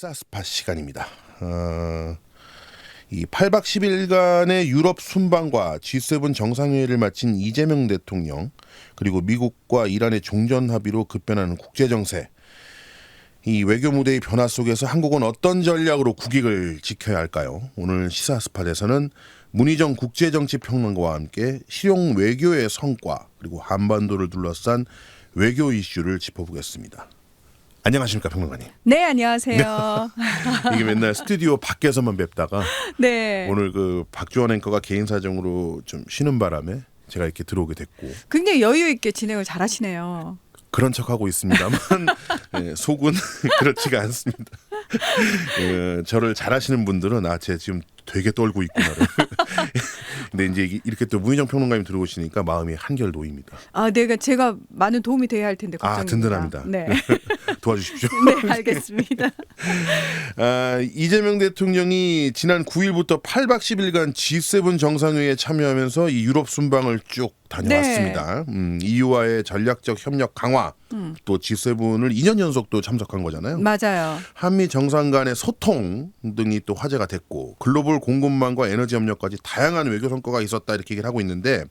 시사스팟 시간입니다. 이 8박 10일간의 유럽 순방과 G7 정상회의를 마친 이재명 대통령, 그리고 미국과 이란의 종전 합의로 급변하는 국제정세, 이 외교 무대의 변화 속에서 한국은 어떤 전략으로 국익을 지켜야 할까요? 오늘 시사스팟에서는 문희정 국제정치평론가와 함께 실용 외교의 성과, 그리고 한반도를 둘러싼 외교 이슈를 짚어보겠습니다. 안녕하십니까, 평론가님. 네, 안녕하세요. 이게 맨날 스튜디오 밖에서만 뵙다가 네. 오늘 그 박주원 앵커가 개인 사정으로 좀 쉬는 바람에 제가 이렇게 들어오게 됐고, 굉장히 여유 있게 진행을 잘하시네요. 그런 척하고 있습니다만 속은 그렇지가 않습니다. 저를 잘하시는 분들은 쟤 지금 되게 떨고 있구나를. 근데 이제 이렇게 또 문희정 평론가님 들어오시니까 마음이 한결 놓입니다. 네, 제가 많은 도움이 돼야 할 텐데 걱정입니다. 든든합니다. 네. 도와주십시오. 네, 알겠습니다. 이재명 대통령이 지난 9일부터 8박 10일간 G7 정상회의에 참여하면서 이 유럽 순방을 쭉 다녀왔습니다. 네. EU와의 전략적 협력 강화, 또 G7을 2년 연속 또 참석한 거잖아요. 맞아요. 한미 정상 간의 소통 등이 또 화제가 됐고, 글로벌 공급망과 에너지 협력까지 다양한 외교 성과가 있었다, 이렇게 얘기를 하고 있는데,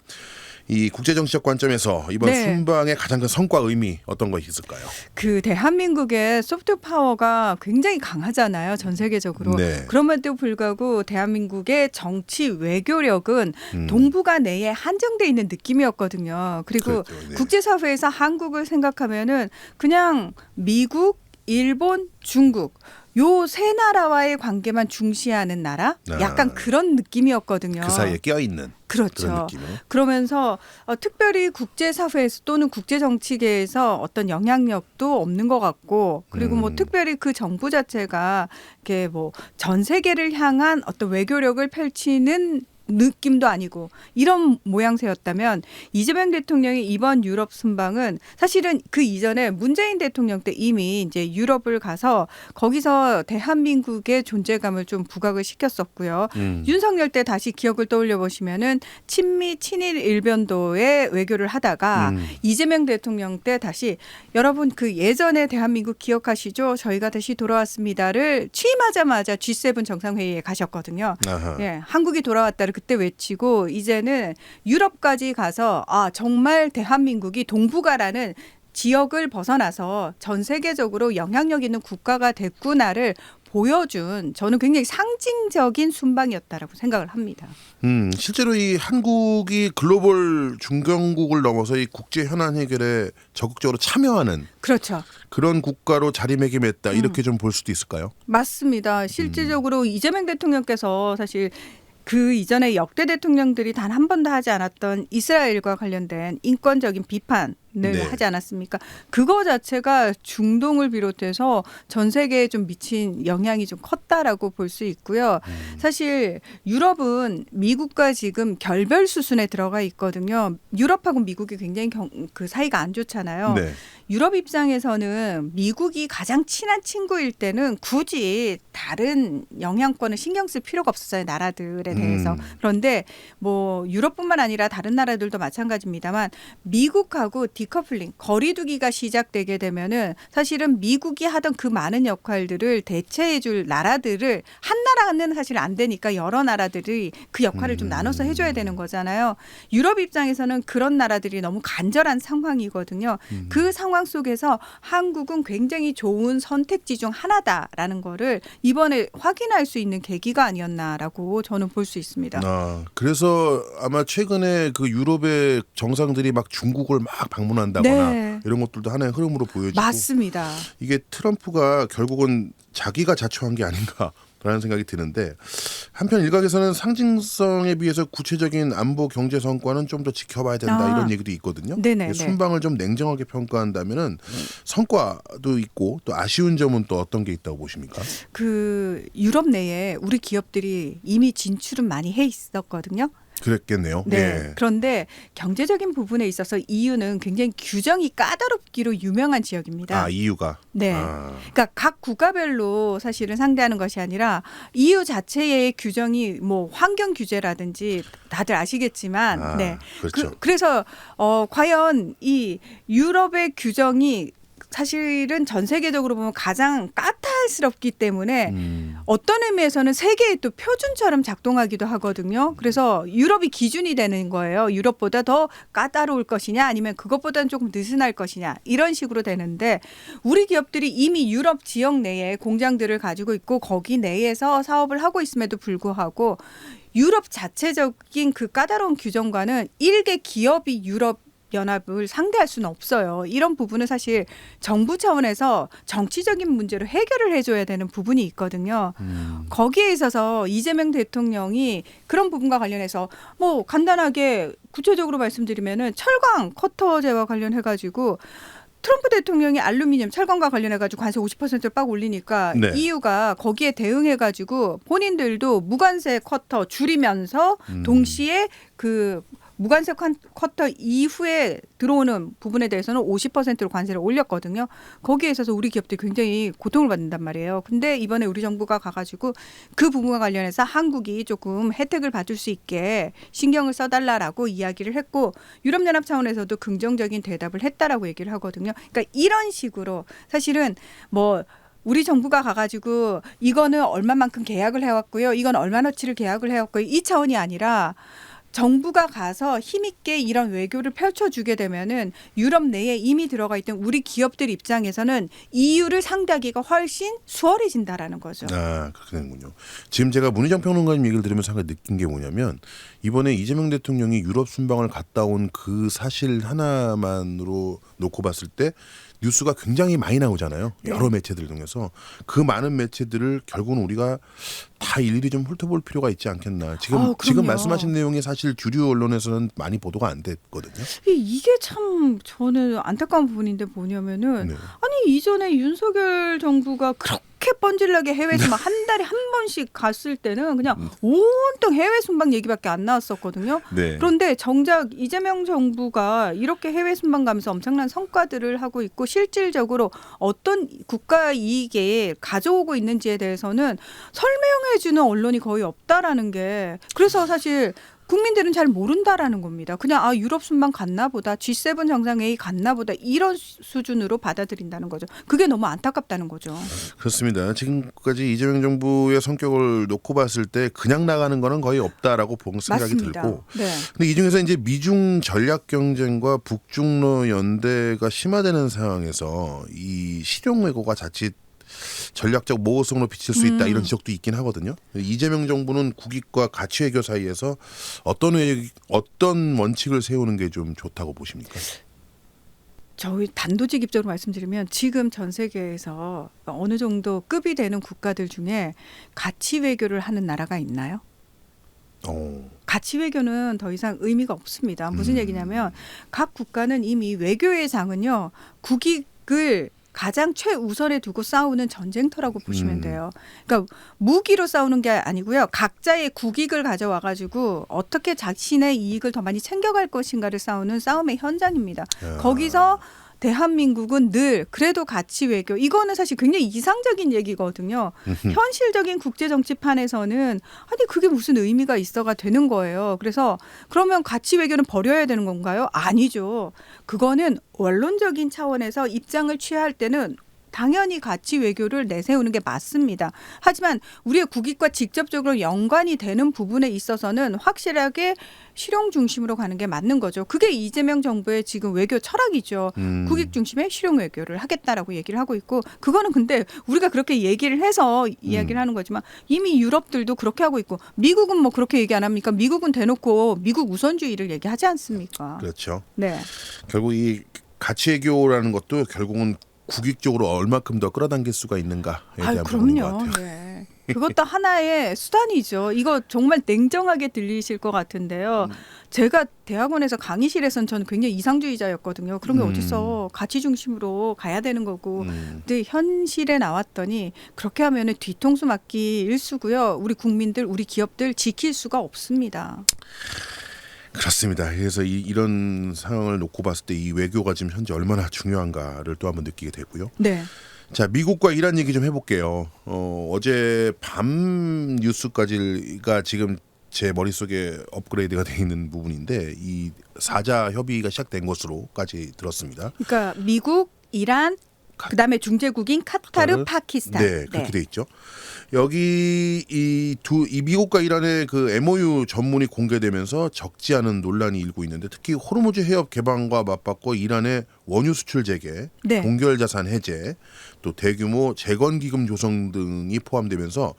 이 국제정치적 관점에서 이번 순방의 가장 큰 성과, 의미 어떤 것이 있을까요? 그 대한민국의 소프트 파워가 굉장히 강하잖아요, 전 세계적으로. 네. 그럼에도 불구하고 대한민국의 정치 외교력은 동북아 내에 한정돼 있는 느낌이었거든요. 그리고 그렇죠, 네. 국제사회에서 한국을 생각하면은 그냥 미국, 일본, 중국 요 세 나라와의 관계만 중시하는 나라? 약간 그런 느낌이었거든요. 그 사이에 껴있는 그렇죠. 그런 느낌은. 그러면서 특별히 국제사회에서 또는 국제정치계에서 어떤 영향력도 없는 것 같고, 그리고 뭐 특별히 그 정부 자체가 이렇게 뭐 전 세계를 향한 어떤 외교력을 펼치는 느낌도 아니고 이런 모양새였다면, 이재명 대통령의 이번 유럽 순방은 사실은 그 이전에 문재인 대통령 때 이미 이제 유럽을 가서 거기서 대한민국의 존재감을 좀 부각을 시켰었고요. 윤석열 때 다시 기억을 떠올려 보시면은 친미 친일 일변도의 외교를 하다가 이재명 대통령 때 다시, 여러분 그 예전에 대한민국 기억하시죠? 저희가 다시 돌아왔습니다를 취임하자마자 G7 정상회의에 가셨거든요. 예, 한국이 돌아왔다를 그때 외치고, 이제는 유럽까지 가서 정말 대한민국이 동북아라는 지역을 벗어나서 전 세계적으로 영향력 있는 국가가 됐구나를 보여준, 저는 굉장히 상징적인 순방이었다라고 생각을 합니다. 실제로 이 한국이 글로벌 중견국을 넘어서 이 국제 현안 해결에 적극적으로 참여하는, 그렇죠. 그런 국가로 자리매김했다, 이렇게 좀 볼 수도 있을까요? 맞습니다. 실질적으로 이재명 대통령께서 사실 그 이전에 역대 대통령들이 단 한 번도 하지 않았던 이스라엘과 관련된 인권적인 비판을 하지 않았습니까? 그거 자체가 중동을 비롯해서 전 세계에 좀 미친 영향이 좀 컸다라고 볼 수 있고요. 사실 유럽은 미국과 지금 결별 수순에 들어가 있거든요. 유럽하고 미국이 굉장히 그 사이가 안 좋잖아요. 네. 유럽 입장에서는 미국이 가장 친한 친구일 때는 굳이 다른 영향권을 신경 쓸 필요가 없었어요, 나라들에 대해서. 그런데 뭐 유럽뿐만 아니라 다른 나라들도 마찬가지입니다만, 미국하고 디커플링, 거리두기가 시작되게 되면은 사실은 미국이 하던 그 많은 역할들을 대체해줄 나라들을, 한 나라는 사실 안 되니까 여러 나라들이 그 역할을 좀 나눠서 해줘야 되는 거잖아요. 유럽 입장에서는 그런 나라들이 너무 간절한 상황이거든요. 그 상황 속에서 한국은 굉장히 좋은 선택지 중 하나다라는 거를 이번에 확인할 수 있는 계기가 아니었나라고 저는 볼 수 있습니다. 그래서 아마 최근에 그 유럽의 정상들이 막 중국을 막 방문한다거나 이런 것들도 하나의 흐름으로 보여지고, 맞습니다. 이게 트럼프가 결국은 자기가 자초한 게 아닌가 라는 생각이 드는데, 한편 일각에서는 상징성에 비해서 구체적인 안보 경제 성과는 좀 더 지켜봐야 된다, 이런 얘기도 있거든요. 순방을 좀 냉정하게 평가한다면은 성과도 있고 또 아쉬운 점은 또 어떤 게 있다고 보십니까? 그 유럽 내에 우리 기업들이 이미 진출은 많이 해 있었거든요. 그랬겠네요. 네. 예. 그런데 경제적인 부분에 있어서 EU는 굉장히 규정이 까다롭기로 유명한 지역입니다. EU가. 네. 그러니까 각 국가별로 사실은 상대하는 것이 아니라 EU 자체의 규정이 뭐 환경 규제라든지 다들 아시겠지만, 그렇죠. 그래서 과연 이 유럽의 규정이 사실은 전 세계적으로 보면 가장 까탈스럽기 때문에 어떤 의미에서는 세계의 또 표준처럼 작동하기도 하거든요. 그래서 유럽이 기준이 되는 거예요. 유럽보다 더 까다로울 것이냐 아니면 그것보다는 조금 느슨할 것이냐 이런 식으로 되는데 우리 기업들이 이미 유럽 지역 내에 공장들을 가지고 있고 거기 내에서 사업을 하고 있음에도 불구하고 유럽 자체적인 그 까다로운 규정과는 일개 기업이 유럽 연합을 상대할 수는 없어요. 이런 부분은 사실 정부 차원에서 정치적인 문제로 해결을 해줘야 되는 부분이 있거든요. 거기에 있어서 이재명 대통령이 그런 부분과 관련해서 뭐 간단하게 구체적으로 말씀드리면은 철강 커터제와 관련해가지고 트럼프 대통령이 알루미늄 철강과 관련해가지고 관세 50%를 빡 올리니까 네. EU가 거기에 대응해가지고 본인들도 무관세 커터 줄이면서 동시에 그 무관세 커터 이후에 들어오는 부분에 대해서는 50%로 관세를 올렸거든요. 거기에 있어서 우리 기업들이 굉장히 고통을 받는단 말이에요. 근데 이번에 우리 정부가 가가지고 그 부분과 관련해서 한국이 조금 혜택을 받을 수 있게 신경을 써달라라고 이야기를 했고 유럽연합 차원에서도 긍정적인 대답을 했다라고 얘기를 하거든요. 그러니까 이런 식으로 사실은 뭐 우리 정부가 가가지고 이거는 얼마만큼 계약을 해왔고요. 이건 얼마너치를 계약을 해왔고요. 이 차원이 아니라 정부가 가서 힘있게 이런 외교를 펼쳐주게 되면은 유럽 내에 이미 들어가 있던 우리 기업들 입장에서는 EU를 상대하기가 훨씬 수월해진다라는 거죠. 아, 그렇게 되는군요. 지금 제가 문희정 평론가님 얘기를 들으면서 잠깐 느낀 게 뭐냐면 이번에 이재명 대통령이 유럽 순방을 갔다 온 그 사실 하나만으로 놓고 봤을 때 뉴스가 굉장히 많이 나오잖아요. 여러 매체들 통해서 그 많은 매체들을 결국은 우리가 다 일일이 좀 훑어볼 필요가 있지 않겠나. 지금 그럼요. 말씀하신 내용이 사실 주류 언론에서는 많이 보도가 안 됐거든요. 이게 참 저는 안타까운 부분인데 뭐냐면은 네. 아니 이전에 윤석열 정부가 그렇게 뻔질나게 해외에서 막 한 달에 한 번씩 갔을 때는 그냥 온통 해외 순방 얘기밖에 안 나왔었거든요. 네. 그런데 정작 이재명 정부가 이렇게 해외 순방 가면서 엄청난 성과들을 하고 있고 실질적으로 어떤 국가 이익에 가져오고 있는지에 대해서는 설명해 주는 언론이 거의 없다라는 게 그래서 사실 국민들은 잘 모른다라는 겁니다. 그냥 유럽 순방 갔나 보다, G7 정상회의 갔나 보다 이런 수준으로 받아들인다는 거죠. 그게 너무 안타깝다는 거죠. 그렇습니다. 지금까지 이재명 정부의 성격을 놓고 봤을 때 그냥 나가는 거는 거의 없다라고 생각이 맞습니다. 들고. 네. 근데 이 중에서 이제 미중 전략 경쟁과 북중러 연대가 심화되는 상황에서 이 실용 외고가 자칫 전략적 모호성으로 비칠 수 있다 이런 지적도 있긴 하거든요. 이재명 정부는 국익과 가치 외교 사이에서 어떤 원칙을 세우는 게 좀 좋다고 보십니까? 저희 단도직입적으로 말씀드리면 지금 전 세계에서 어느 정도 급이 되는 국가들 중에 가치 외교를 하는 나라가 있나요? 가치 외교는 더 이상 의미가 없습니다. 무슨 얘기냐면 각 국가는 이미 외교의 장은요. 국익을 가장 최우선에 두고 싸우는 전쟁터라고 보시면 돼요. 그러니까 무기로 싸우는 게 아니고요. 각자의 국익을 가져와 가지고 어떻게 자신의 이익을 더 많이 챙겨갈 것인가를 싸우는 싸움의 현장입니다. 거기서 대한민국은 늘 그래도 가치 외교 이거는 사실 굉장히 이상적인 얘기거든요. 현실적인 국제정치판에서는 아니 그게 무슨 의미가 있어가 되는 거예요. 그래서 그러면 가치 외교는 버려야 되는 건가요? 아니죠. 그거는 원론적인 차원에서 입장을 취할 때는 당연히 가치 외교를 내세우는 게 맞습니다. 하지만 우리의 국익과 직접적으로 연관이 되는 부분에 있어서는 확실하게 실용 중심으로 가는 게 맞는 거죠. 그게 이재명 정부의 지금 외교 철학이죠. 국익 중심의 실용 외교를 하겠다라고 얘기를 하고 있고 그거는 근데 우리가 그렇게 얘기를 해서 이야기를 하는 거지만 이미 유럽들도 그렇게 하고 있고 미국은 뭐 그렇게 얘기 안 합니까? 미국은 대놓고 미국 우선주의를 얘기하지 않습니까? 그렇죠. 네. 결국 이 가치 외교라는 것도 결국은 국익적으로 얼마큼 더 끌어당길 수가 있는가에 대한 부분인 것 그럼요. 같아요. 네. 그것도 하나의 수단이죠. 이거 정말 냉정하게 들리실 것 같은데요. 제가 대학원에서 강의실에서는 저는 굉장히 이상주의자였거든요. 그런 게 어딨어. 가치 중심으로 가야 되는 거고. 근데 현실에 나왔더니 그렇게 하면은 뒤통수 맞기 일쑤고요. 우리 국민들, 우리 기업들 지킬 수가 없습니다. 그렇습니다. 그래서 이런 상황을 놓고 봤을 때 이 외교가 지금 현재 얼마나 중요한가를 또 한번 느끼게 되고요. 네. 자, 미국과 이란 얘기 좀 해볼게요. 어제 밤 뉴스까지가 지금 제 머릿속에 업그레이드가 돼 있는 부분인데 이 4자 협의가 시작된 것으로까지 들었습니다. 그러니까 미국, 이란, 그다음에 중재국인 카타르, 카타르? 파키스탄. 네, 그렇게 돼 있죠. 여기 이 미국과 이란의 그 MOU 전문이 공개되면서 적지 않은 논란이 일고 있는데 특히 호르무즈 해협 개방과 맞받고 이란의 원유 수출 재개, 네. 동결 자산 해제, 또 대규모 재건 기금 조성 등이 포함되면서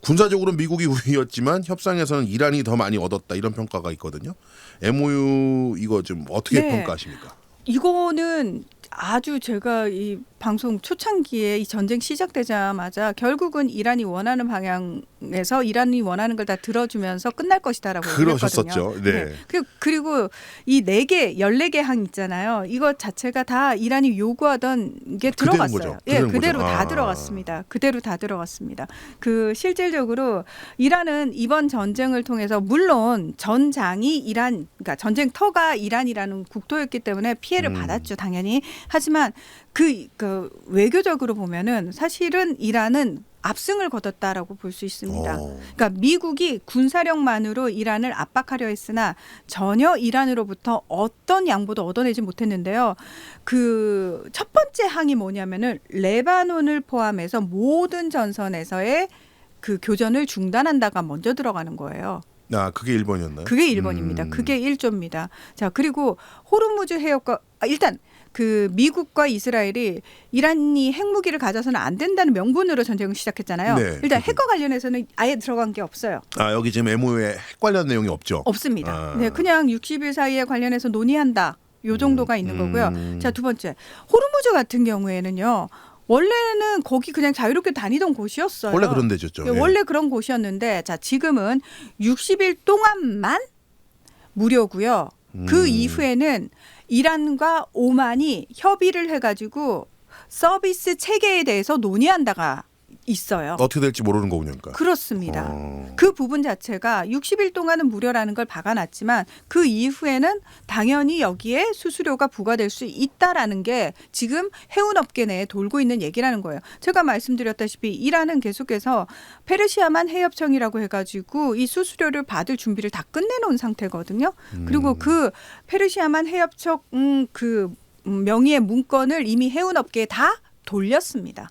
군사적으로 미국이 우위였지만 협상에서는 이란이 더 많이 얻었다 이런 평가가 있거든요. MOU 이거 좀 어떻게 네. 평가하십니까? 이거는 아주 제가 이 방송 초창기에 이 전쟁 시작되자마자 결국은 이란이 원하는 방향에서 이란이 원하는 걸 다 들어주면서 끝날 것이다라고 그러셨었죠. 얘기했거든요. 네. 그리고 이 14개 항 있잖아요. 이것 자체가 다 이란이 요구하던 게 그대로인 들어갔어요. 거죠. 예, 그대로인 그대로 거죠. 다 들어갔습니다. 그대로 다 들어갔습니다. 그 실질적으로 이란은 이번 전쟁을 통해서 물론 전장이 이란, 그러니까 전쟁터가 이란이라는 국토였기 때문에 피해를 받았죠, 당연히. 하지만 그 외교적으로 보면은 사실은 이란은 압승을 거뒀다라고 볼 수 있습니다. 그러니까 미국이 군사력만으로 이란을 압박하려 했으나 전혀 이란으로부터 어떤 양보도 얻어내지 못했는데요. 그 첫 번째 항이 뭐냐면은 레바논을 포함해서 모든 전선에서의 그 교전을 중단한다가 먼저 들어가는 거예요. 아, 그게 1번이었나요? 그게 1번입니다. 그게 1조입니다. 자, 그리고 호르무즈 해협과 일단 그 미국과 이스라엘이 이란이 핵무기를 가져서는 안 된다는 명분으로 전쟁을 시작했잖아요. 네, 일단 핵과 관련해서는 아예 들어간 게 없어요. 아, 여기 지금 MOU에 핵 관련 내용이 없죠. 없습니다. 아. 네, 그냥 60일 사이에 관련해서 논의한다. 요 정도가 있는 거고요. 자, 두 번째. 호르무즈 같은 경우에는요. 원래는 거기 그냥 자유롭게 다니던 곳이었어요. 원래 그런 데였죠. 예. 원래 그런 곳이었는데 자, 지금은 60일 동안만 무료고요. 그 이후에는 이란과 오만이 협의를 해가지고 서비스 체계에 대해서 논의한다가 있어요. 어떻게 될지 모르는 거군요. 그러니까. 그렇습니다. 그 부분 자체가 60일 동안은 무료라는 걸 박아놨지만 그 이후에는 당연히 여기에 수수료가 부과될 수 있다라는 게 지금 해운업계 내에 돌고 있는 얘기라는 거예요. 제가 말씀드렸다시피 이란은 계속해서 페르시아만 해협청이라고 해가지고 이 수수료를 받을 준비를 다 끝내놓은 상태거든요. 그리고 그 페르시아만 해협청 그 명의의 문건을 이미 해운업계에 다 돌렸습니다.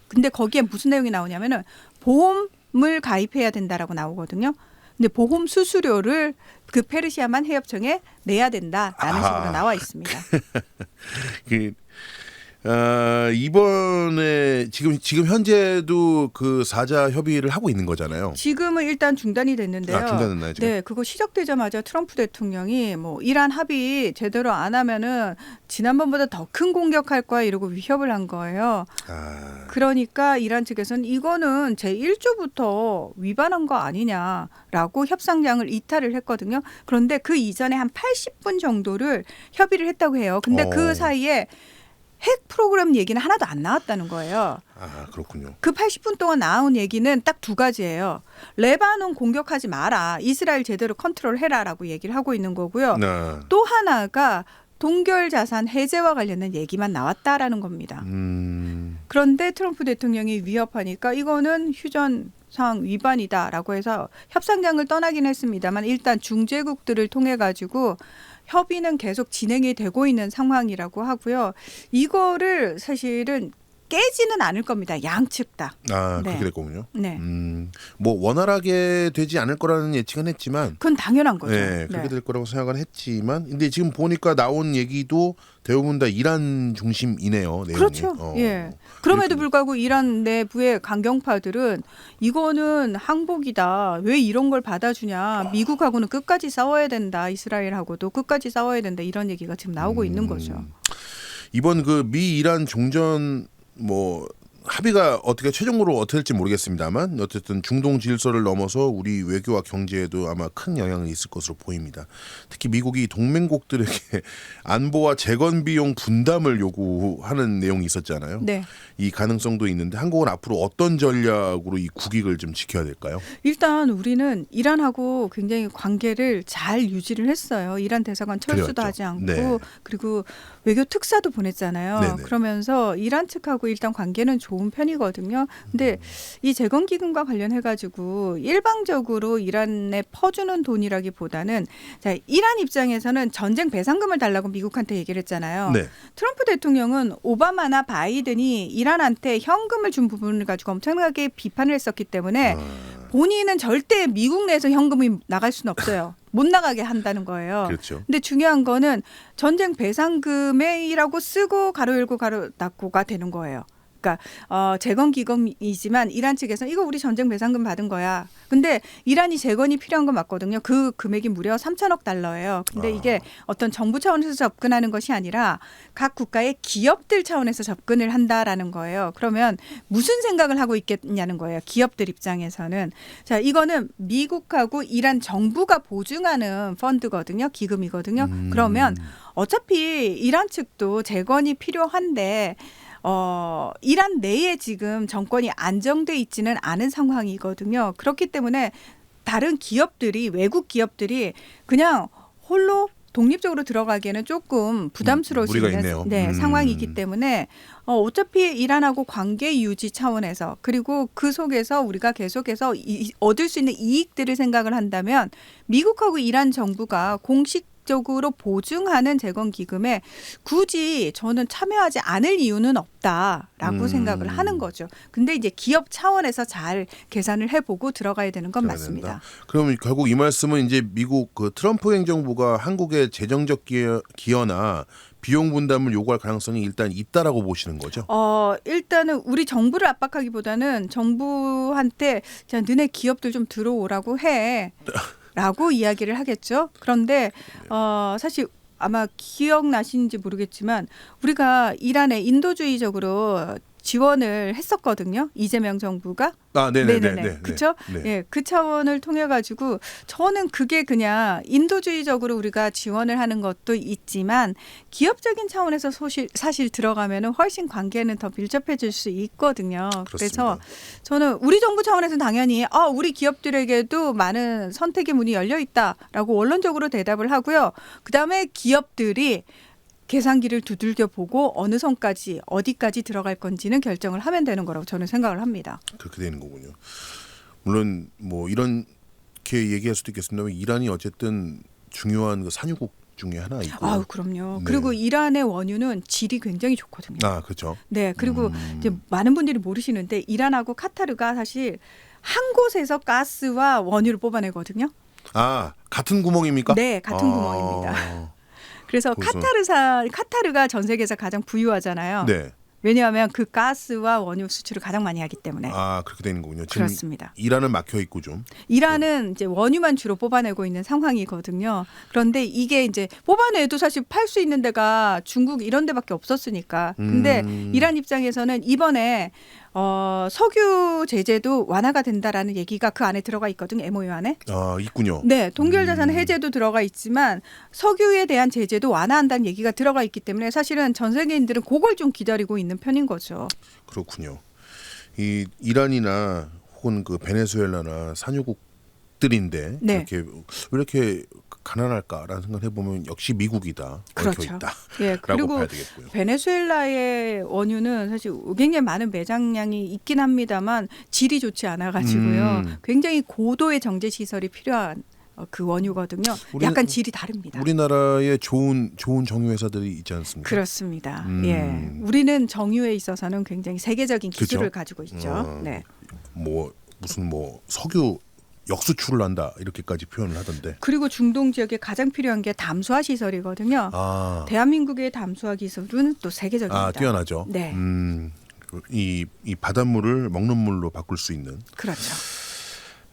근데 거기에 무슨 내용이 나오냐면은 보험을 가입해야 된다라고 나오거든요. 근데 보험 수수료를 그 페르시아만 해협청에 내야 된다라는 식으로 나와 있습니다. 이번에 지금 현재도 그 사자 협의를 하고 있는 거잖아요. 지금은 일단 중단이 됐는데요. 아, 중단됐나요, 지금? 네, 그거 시작되자마자 트럼프 대통령이 뭐 이란 합의 제대로 안 하면은 지난번보다 더 큰 공격할 거야 이러고 위협을 한 거예요. 아, 그러니까 이란 측에서는 이거는 제1조부터 위반한 거 아니냐라고 협상장을 이탈을 했거든요. 그런데 그 이전에 한 80분 정도를 협의를 했다고 해요. 근데 그 사이에 핵 프로그램 얘기는 하나도 안 나왔다는 거예요. 아, 그렇군요. 그 80분 동안 나온 얘기는 딱 두 가지예요. 레바논 공격하지 마라. 이스라엘 제대로 컨트롤해라라고 얘기를 하고 있는 거고요. 네. 또 하나가 동결 자산 해제와 관련된 얘기만 나왔다라는 겁니다. 그런데 트럼프 대통령이 위협하니까 이거는 휴전상 위반이다라고 해서 협상장을 떠나긴 했습니다만 일단 중재국들을 통해 가지고 협의는 계속 진행이 되고 있는 상황이라고 하고요. 이거를 사실은 깨지는 않을 겁니다. 양측 다. 아, 네. 그렇게 됐군요. 네. 뭐 원활하게 되지 않을 거라는 예측은 했지만 그건 당연한 거죠. 네, 그렇게 네. 될 거라고 생각은 했지만 근데 지금 보니까 나온 얘기도 대부분 다 이란 중심이네요. 내용이. 그렇죠. 예. 그럼에도 불구하고 이란 내부의 강경파들은 이거는 항복이다. 왜 이런 걸 받아주냐. 미국하고는 끝까지 싸워야 된다. 이스라엘하고도 끝까지 싸워야 된다. 이런 얘기가 지금 나오고 있는 거죠. 이번 그 미 이란 종전 뭐 합의가 어떻게 최종적으로 어떻게 될지 모르겠습니다만 어쨌든 중동 질서를 넘어서 우리 외교와 경제에도 아마 큰 영향이 있을 것으로 보입니다. 특히 미국이 동맹국들에게 안보와 재건 비용 분담을 요구하는 내용이 있었잖아요. 네. 이 가능성도 있는데 한국은 앞으로 어떤 전략으로 이 국익을 좀 지켜야 될까요? 일단 우리는 이란하고 굉장히 관계를 잘 유지를 했어요. 이란 대사관 철수도 그래왔죠. 하지 않고 네. 그리고 외교 특사도 보냈잖아요. 네네. 그러면서 이란 측하고 일단 관계는 좋은 편이거든요. 근데 이 재건 기금과 관련해 가지고 일방적으로 이란에 퍼주는 돈이라기보다는 자, 이란 입장에서는 전쟁 배상금을 달라고 미국한테 얘기를 했잖아요. 네. 트럼프 대통령은 오바마나 바이든이 이란한테 현금을 준 부분을 가지고 엄청나게 비판을 했었기 때문에 본인은 절대 미국 내에서 현금이 나갈 수는 없어요. 못 나가게 한다는 거예요. 그렇죠. 근데 중요한 거는 전쟁 배상금이라고 쓰고 가로 열고 가로 닫고가 되는 거예요. 그러니까 재건 기금이지만 이란 측에서 이거 우리 전쟁 배상금 받은 거야. 근데 이란이 재건이 필요한 건 맞거든요. 그 금액이 무려 3천억 달러예요. 근데 이게 어떤 정부 차원에서 접근하는 것이 아니라 각 국가의 기업들 차원에서 접근을 한다라는 거예요. 그러면 무슨 생각을 하고 있겠냐는 거예요. 기업들 입장에서는. 자, 이거는 미국하고 이란 정부가 보증하는 펀드거든요. 기금이거든요. 그러면 어차피 이란 측도 재건이 필요한데 이란 내에 지금 정권이 안정돼 있지는 않은 상황이거든요. 그렇기 때문에 다른 기업들이 외국 기업들이 그냥 홀로 독립적으로 들어가기에는 조금 부담스러울 수 무리가 있는 있네요. 네, 상황이기 때문에 어차피 이란하고 관계 유지 차원에서 그리고 그 속에서 우리가 계속해서 얻을 수 있는 이익들을 생각을 한다면 미국하고 이란 정부가 공식적으로 보증하는 재건 기금에 굳이 저는 참여하지 않을 이유는 없다라고 생각을 하는 거죠. 근데 이제 기업 차원에서 잘 계산을 해보고 들어가야 되는 건 맞습니다. 그럼 결국 이 말씀은 이제 미국 그 트럼프 행정부가 한국의 재정적 기여나 비용 분담을 요구할 가능성이 일단 있다라고 보시는 거죠? 일단은 우리 정부를 압박하기보다는 정부한테 자, 너네 기업들 좀 들어오라고 해. 라고 이야기를 하겠죠. 그런데 사실 아마 기억나시는지 모르겠지만 우리가 이란에 인도주의적으로 지원을 했었거든요. 이재명 정부가. 네네네. 그렇죠. 네. 예, 그 차원을 통해 가지고 저는 그게 그냥 인도주의적으로 우리가 지원을 하는 것도 있지만 기업적인 차원에서 사실 들어가면은 훨씬 관계는 더 밀접해질 수 있거든요. 그렇습니다. 그래서 저는 우리 정부 차원에서는 당연히 우리 기업들에게도 많은 선택의 문이 열려 있다라고 원론적으로 대답을 하고요. 그다음에 기업들이 계산기를 두들겨 보고 어느 선까지 어디까지 들어갈 건지는 결정을 하면 되는 거라고 저는 생각을 합니다. 그렇게 되는 거군요. 물론 뭐 이렇게 얘기할 수도 있겠습니다만 이란이 어쨌든 중요한 그 산유국 중에 하나이고. 그럼요. 네. 그리고 이란의 원유는 질이 굉장히 좋거든요. 그렇죠. 네, 그리고 이제 많은 분들이 모르시는데 이란하고 카타르가 사실 한 곳에서 가스와 원유를 뽑아내거든요. 같은 구멍입니까? 네, 같은 구멍입니다. 그래서 카타르가 전 세계에서 가장 부유하잖아요. 네. 왜냐하면 그 가스와 원유 수출을 가장 많이 하기 때문에. 그렇게 되는 거군요. 지금 그렇습니다. 이란은 막혀 있고 좀. 이란은 이제 원유만 주로 뽑아내고 있는 상황이거든요. 그런데 이게 이제 뽑아내도 사실 팔 수 있는 데가 중국 이런 데밖에 없었으니까. 근데 이란 입장에서는 이번에 석유 제재도 완화가 된다라는 얘기가 그 안에 들어가 있거든요. MOU 안에. 있군요. 네, 동결자산 해제도 들어가 있지만 석유에 대한 제재도 완화한다는 얘기가 들어가 있기 때문에 사실은 전 세계인들은 그걸 좀 기다리고 있는 편인 거죠. 그렇군요. 이 이란이나 혹은 그 베네수엘라나 산유국들인데 네. 왜 이렇게 가난할까라는 생각을 해보면 역시 미국이다. 그렇죠. 얽혀 있다. 예, 그리고 봐야 되겠고요. 베네수엘라의 원유는 사실 굉장히 많은 매장량이 있긴 합니다만 질이 좋지 않아가지고요. 굉장히 고도의 정제 시설이 필요한 그 원유거든요. 약간 질이 다릅니다. 우리나라에 좋은 정유 회사들이 있지 않습니까? 그렇습니다. 예, 우리는 정유에 있어서는 굉장히 세계적인 기술을 그렇죠? 가지고 있죠. 네. 무슨 석유 역수출을 한다 이렇게까지 표현을 하던데. 그리고 중동 지역에 가장 필요한 게 담수화 시설이거든요. 대한민국의 담수화 기술은 또 세계적입니다. 뛰어나죠. 네. 이 바닷물을 먹는 물로 바꿀 수 있는. 그렇죠.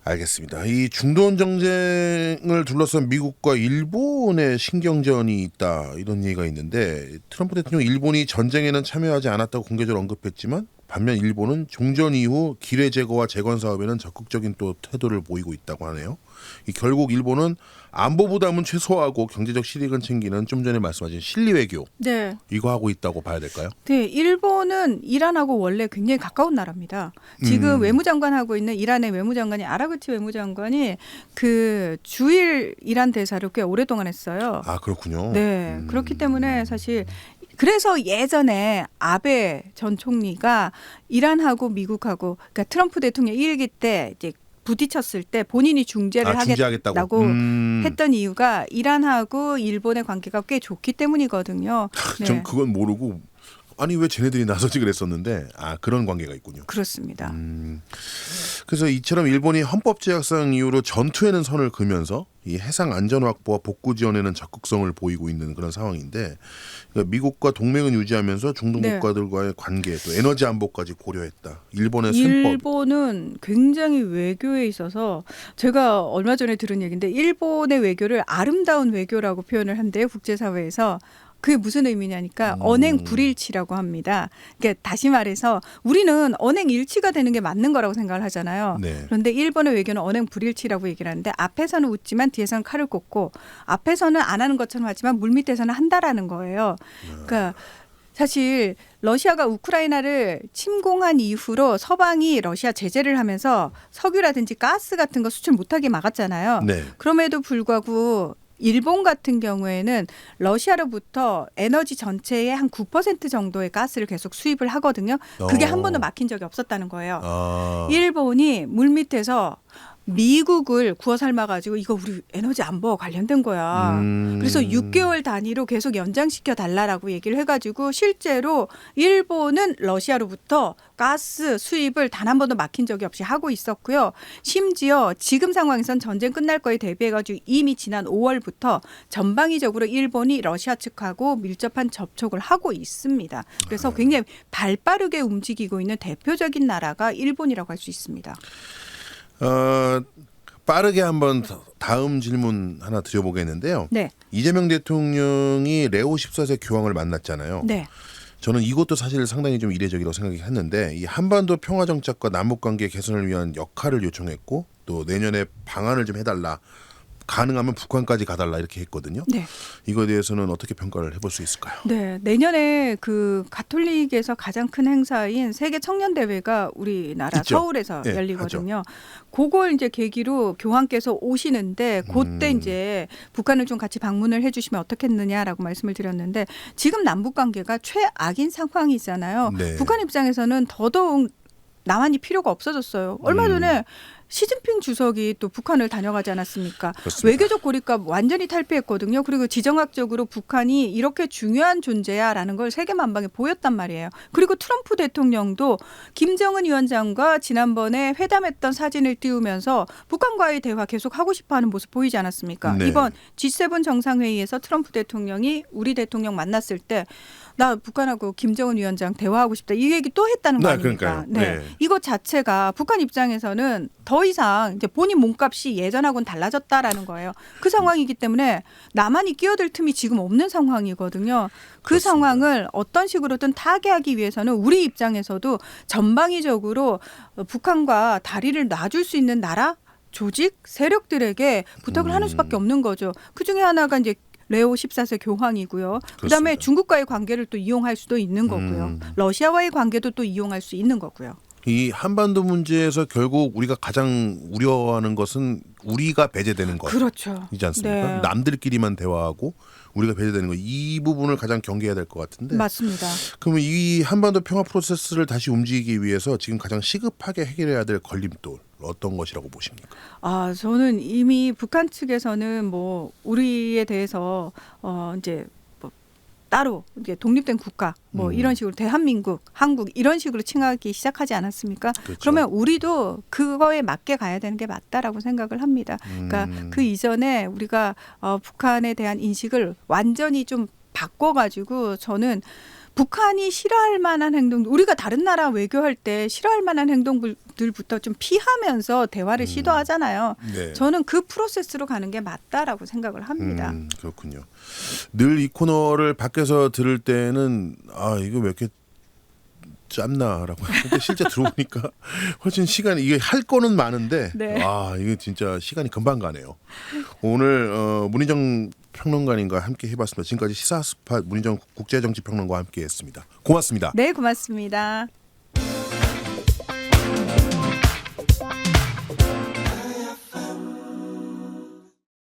알겠습니다. 이 중동 정쟁을 둘러싼 미국과 일본의 신경전이 있다 이런 얘기가 있는데 트럼프 대통령 일본이 전쟁에는 참여하지 않았다고 공개적으로 언급했지만 반면 일본은 종전 이후 기뢰 제거와 재건 사업에는 적극적인 또 태도를 보이고 있다고 하네요. 결국 일본은 안보 부담은 최소화하고 경제적 실익은 챙기는 좀 전에 말씀하신 실리 외교 네. 이거 하고 있다고 봐야 될까요? 네, 일본은 이란하고 원래 굉장히 가까운 나라입니다. 지금 외무장관하고 있는 이란의 외무장관이 아라그치 외무장관이 그 주일 이란 대사를 꽤 오랫동안 했어요. 그렇군요. 네, 그렇기 때문에 사실 그래서 예전에 아베 전 총리가 이란하고 미국하고 그러니까 트럼프 대통령 일기 때 이제 부딪혔을 때 본인이 중재를 하겠다고 했던 이유가 이란하고 일본의 관계가 꽤 좋기 때문이거든요. 네. 전 그건 모르고 아니 왜 쟤네들이 나서지 그랬었는데 그런 관계가 있군요. 그렇습니다. 그래서 이처럼 일본이 헌법제약상 이후로 전투에는 선을 그으면서 이 해상 안전 확보와 복구 지원에는 적극성을 보이고 있는 그런 상황인데 그러니까 미국과 동맹은 유지하면서 중동 네. 국가들과의 관계 또 에너지 안보까지 고려했다. 일본의 셈법. 일본은 굉장히 외교에 있어서 제가 얼마 전에 들은 얘기인데 일본의 외교를 아름다운 외교라고 표현을 한대요. 국제사회에서. 그게 무슨 의미냐니까 언행 불일치라고 합니다. 그러니까 다시 말해서 우리는 언행 일치가 되는 게 맞는 거라고 생각을 하잖아요. 네. 그런데 일본의 외교는 언행 불일치라고 얘기를 하는데 앞에서는 웃지만 뒤에서는 칼을 꽂고 앞에서는 안 하는 것처럼 하지만 물밑에서는 한다라는 거예요. 그러니까 사실 러시아가 우크라이나를 침공한 이후로 서방이 러시아 제재를 하면서 석유라든지 가스 같은 거 수출 못하게 막았잖아요. 네. 그럼에도 불구하고 일본 같은 경우에는 러시아로부터 에너지 전체의 한 9% 정도의 가스를 계속 수입을 하거든요. 그게 한 번도 막힌 적이 없었다는 거예요. 일본이 물밑에서 미국을 구워 삶아가지고 이거 우리 에너지 안보와 관련된 거야. 그래서 6개월 단위로 계속 연장시켜 달라라고 얘기를 해가지고 실제로 일본은 러시아로부터 가스 수입을 단 한 번도 막힌 적이 없이 하고 있었고요. 심지어 지금 상황에선 전쟁 끝날 거에 대비해가지고 이미 지난 5월부터 전방위적으로 일본이 러시아 측하고 밀접한 접촉을 하고 있습니다. 그래서 굉장히 발빠르게 움직이고 있는 대표적인 나라가 일본이라고 할 수 있습니다. 빠르게 한번 다음 질문 하나 드려보겠는데요. 네. 이재명 대통령이 레오 14세 교황을 만났잖아요. 네. 저는 이것도 사실 상당히 좀 이례적이라고 생각했는데 이 한반도 평화 정착과 남북관계 개선을 위한 역할을 요청했고 또 내년에 방안을 좀 해달라. 가능하면 북한까지 가달라 이렇게 했거든요. 네. 이거에 대해서는 어떻게 평가를 해볼 수 있을까요? 네, 내년에 그 가톨릭에서 가장 큰 행사인 세계 청년 대회가 우리나라 있죠. 서울에서 네, 열리거든요. 그걸 이제 계기로 교황께서 오시는데 그때 이제 북한을 좀 같이 방문을 해주시면 어떻겠느냐라고 말씀을 드렸는데 지금 남북 관계가 최악인 상황이잖아요. 네. 북한 입장에서는 더더욱 남한이 필요가 없어졌어요. 얼마 전에 시진핑 주석이 또 북한을 다녀가지 않았습니까? 그렇습니다. 외교적 고립감 완전히 탈피했거든요. 그리고 지정학적으로 북한이 이렇게 중요한 존재야라는 걸 세계 만방에 보였단 말이에요. 그리고 트럼프 대통령도 김정은 위원장과 지난번에 회담했던 사진을 띄우면서 북한과의 대화 계속 하고 싶어하는 모습 보이지 않았습니까? 네. 이번 G7 정상회의에서 트럼프 대통령이 우리 대통령 만났을 때 나 북한하고 김정은 위원장 대화하고 싶다. 이 얘기 또 했다는 거 아닙니까? 그러니까요. 네. 이것 자체가 북한 입장에서는 더 이상 이제 본인 몸값이 예전하고는 달라졌다라는 거예요. 그 상황이기 때문에 남한이 끼어들 틈이 지금 없는 상황이거든요. 그 그렇습니다. 상황을 어떤 식으로든 타개하기 위해서는 우리 입장에서도 전방위적으로 북한과 다리를 놔줄 수 있는 나라, 조직, 세력들에게 부탁을 하는 수밖에 없는 거죠. 그중에 하나가 이제 레오 14세 교황이고요. 그다음에 그렇습니다. 중국과의 관계를 또 이용할 수도 있는 거고요. 러시아와의 관계도 또 이용할 수 있는 거고요. 이 한반도 문제에서 결국 우리가 가장 우려하는 것은 우리가 배제되는 것. 그렇죠. 이지 않습니까? 네. 남들끼리만 대화하고 우리가 배제되는 거. 이 부분을 가장 경계해야 될 것 같은데. 맞습니다. 그러면 이 한반도 평화 프로세스를 다시 움직이기 위해서 지금 가장 시급하게 해결해야 될 걸림돌 어떤 것이라고 보십니까? 저는 이미 북한 측에서는 뭐 우리에 대해서 이제 뭐 따로 이제 독립된 국가 뭐 이런 식으로 대한민국, 한국 이런 식으로 칭하기 시작하지 않았습니까? 그렇죠. 그러면 우리도 그거에 맞게 가야 되는 게 맞다라고 생각을 합니다. 그러니까 그 이전에 우리가 북한에 대한 인식을 완전히 좀 바꿔가지고 저는 북한이 싫어할 만한 행동, 우리가 다른 나라 외교할 때 싫어할 만한 행동들부터 좀 피하면서 대화를 시도하잖아요. 네. 저는 그 프로세스로 가는 게 맞다라고 생각을 합니다. 그렇군요. 늘 이 코너를 밖에서 들을 때는 이거 왜 이렇게 짧나라고 근데 실제 들어보니까 훨씬 시간이 이게 할 거는 많은데 네. 이게 진짜 시간이 금방 가네요. 오늘 문희정 평론가님과 함께 해봤습니다. 지금까지 시사스팟 문희정 국제정치평론가와 함께했습니다. 고맙습니다. 네, 고맙습니다.